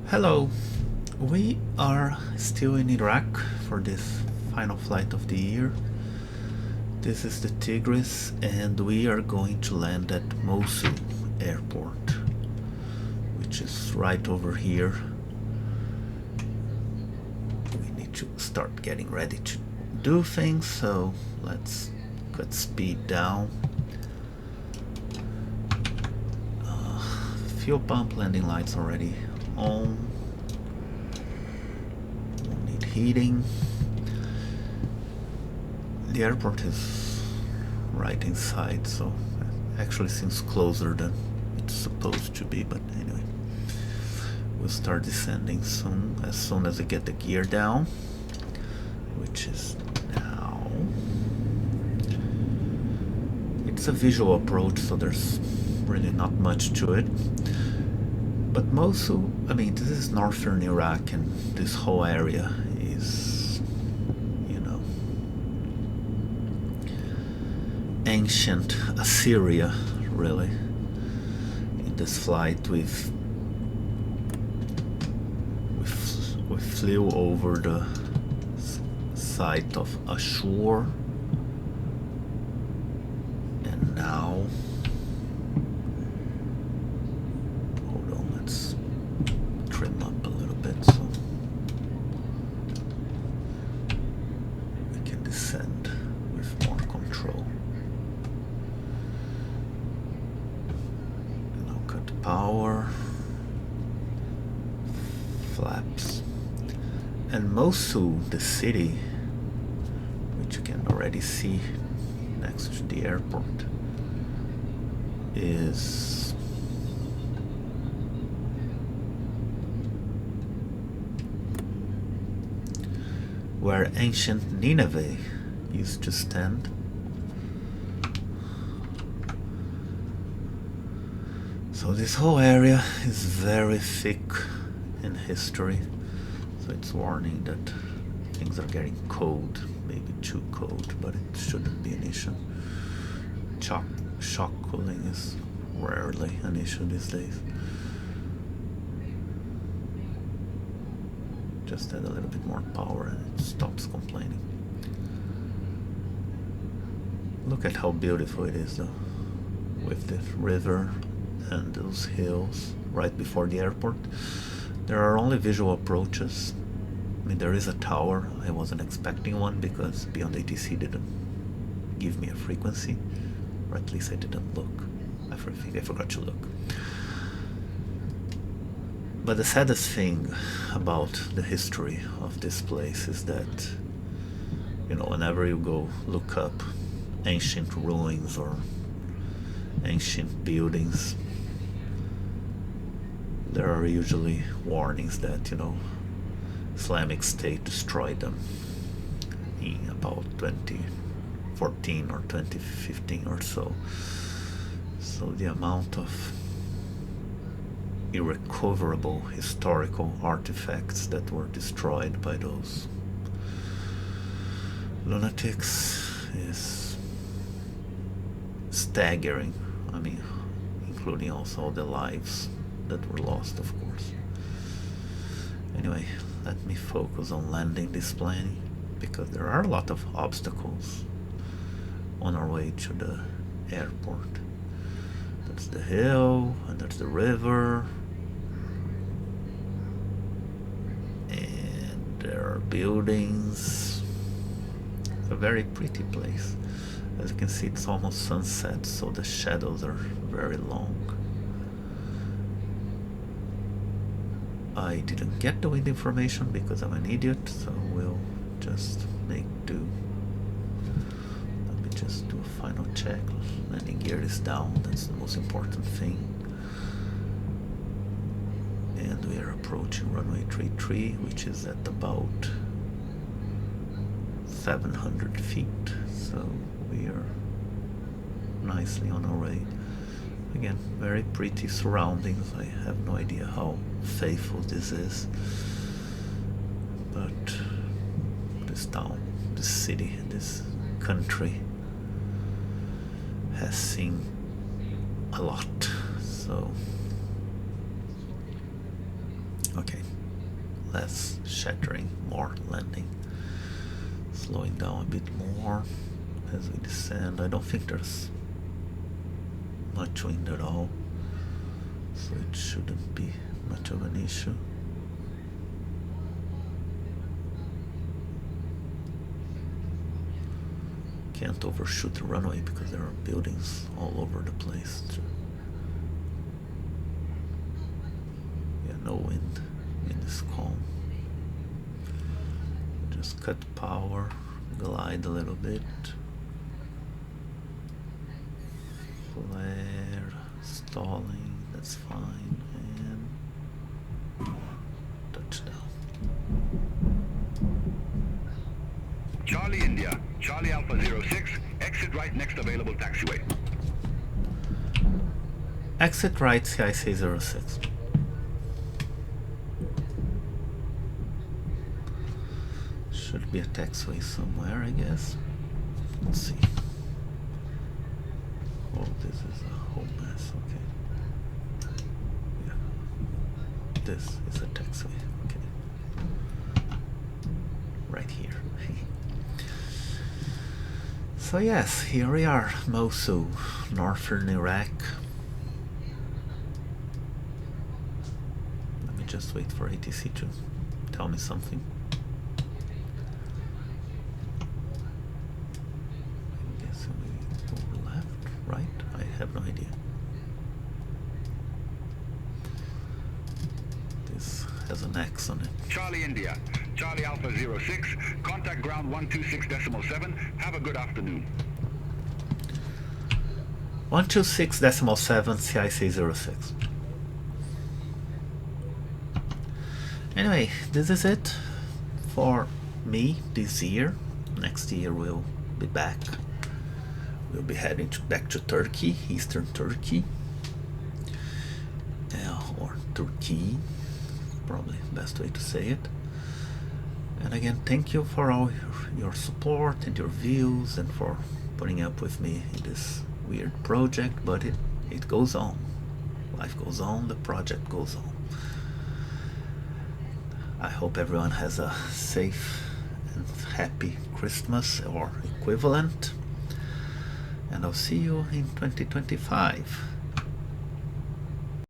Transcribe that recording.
Hello, we are still in Iraq for this final flight of the year. This is the Tigris, and we are going to land at Mosul airport, which is right over here. We need to start getting ready to do things, so let's cut speed down. Fuel pump landing lights already on. Won't need heating. The airport is right inside, so it actually seems closer than it's supposed to be, but anyway. We'll start descending soon as we get the gear down, which is now. It's a visual approach, so there's really not much to it. But Mosul, this is northern Iraq, and this whole area is, ancient Assyria, really. In this flight, we flew over the site of Ashur, and now. Trim up a little bit so we can descend with more control. And I'll cut power, flaps, and Mosul, the city, which you can already see next to the airport, is where ancient Nineveh used to stand. So this whole area is very thick in history, so it's warning that things are getting cold, maybe too cold, but it shouldn't be an issue. Shock cooling is rarely an issue these days. Just add a little bit more power and it stops complaining. Look at how beautiful it is though, with the river and those hills right before the airport. There are only visual approaches. There is a tower. I wasn't expecting one because Beyond ATC didn't give me a frequency, or at least I didn't look. I forgot to look. But the saddest thing about the history of this place is that, whenever you go look up ancient ruins or ancient buildings, there are usually warnings that, Islamic State destroyed them in about 2014 or 2015 or so. So the amount of irrecoverable historical artifacts that were destroyed by those lunatics is staggering. Including also all the lives that were lost, of course. Anyway, let me focus on landing this plane because there are a lot of obstacles on our way to the airport. That's the hill, and that's the river, and there are buildings. It's a very pretty place. As you can see, it's almost sunset, so the shadows are very long. I didn't get the wind information because I'm an idiot, so we'll just make do. Let me just do a final check. Landing gear is down, that's the most important thing. And we are approaching runway 33, which is at about 700 feet, so we are nicely on our way. Again, very pretty surroundings. I have no idea how faithful this is, but this town, this city, this country has seen a lot, so Okay, less shattering, more landing. Slowing down a bit more as we descend. I don't think there's much wind at all, so it shouldn't be much of an issue. Can't overshoot the runway because there are buildings all over the place. Yeah, no wind. Wind is calm. Just cut power, glide a little bit. Flare, stalling, that's fine, and touchdown. Charlie India, Charlie Alpha 06, exit right next available taxiway. Exit right, CIC 06. Should be a taxiway somewhere, I guess. Let's see. Oh, this is a whole mess, okay. Yeah. This is a taxiway, okay. Right here. So yes, here we are, Mosul, northern Iraq. Let me just wait for ATC to tell me something. I guess we go left, right? I have no idea. This has an X on it. Charlie India, Charlie Alpha 06, contact ground 126.7. Have a good afternoon. 126.7 CIC 06. Anyway, this is it for me this year. Next year we'll be back. We'll be heading back to Turkey, Eastern Turkey. Or Turkey, probably the best way to say it. And again, thank you for all your support and your views and for putting up with me in this weird project, but it goes on. Life goes on, the project goes on. I hope everyone has a safe and happy Christmas or equivalent, and I'll see you in 2025.